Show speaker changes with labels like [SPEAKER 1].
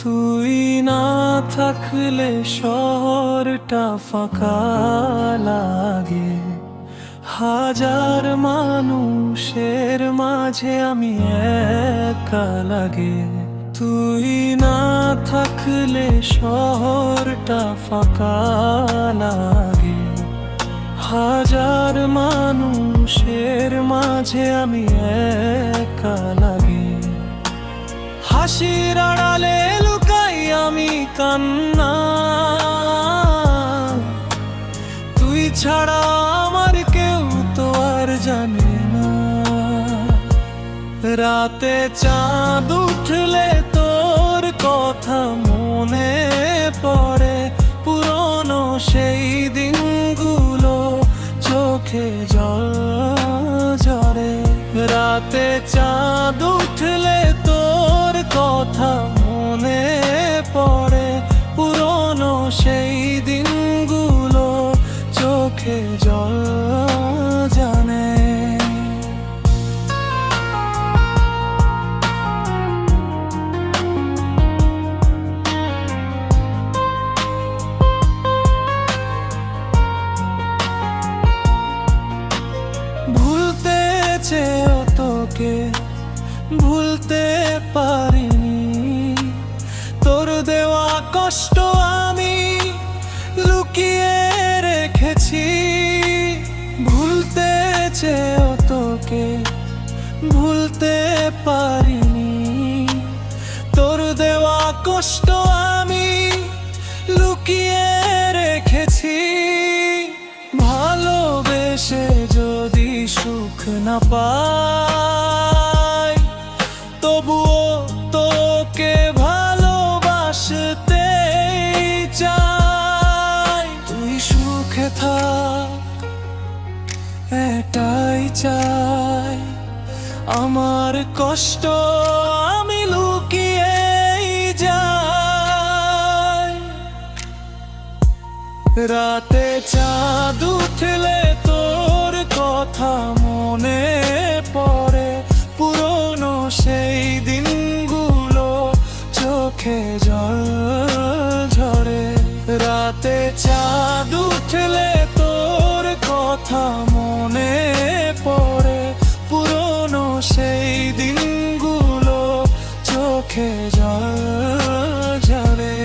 [SPEAKER 1] তুই না থাকলে শহরটা ফাঁকা লাগে, হাজার মানুষের মাঝে আমি একা লাগে। তুই না থাকলে শহরটা ফাঁকা লাগে, হাজার মানুষের মাঝে আমি একা লাগে। হাসির আড়ালে লুকাই আমি কান্না, তুই ছাড়া আমার কেউ তো আর জানে না। রাতে চাঁদ উঠলে তোর কথা মনে পড়ে, পুরনো সেই দিনগুলো চোখে জল ঝরে। রাতে চাঁদ উঠলে তোর কথা মনে পড়ে, পুরনো সেই দিনগুলো চোখে জল জানে। ভুলতে চেয়েও তোকে ভুলতে পারিনি, তোর দেওয়া কষ্ট আমি লুকিয়ে রেখেছি। ভুলতে চেয়েও তোকে ভুলতে পারিনি, তোর দেওয়া কষ্ট আমি লুকিয়ে রেখেছি। ভালোবেসে যদি সুখ না পাই, তবুও তোকে ভালোবাসতে চাই। তুই সুখে থাক এটাই চাই, আমার কষ্ট আমি লুকিয়ে যাই। রাতে চাঁদ উঠলে তোর কথা মনে পড়ে, পুরনো সেই দিনগুলো চোখে জল ঝরে। রাতে চাঁদ উঠলে তোর কথা মনে পড়ে, পুরনো সেই দিনগুলো চোখে জল ঝরে।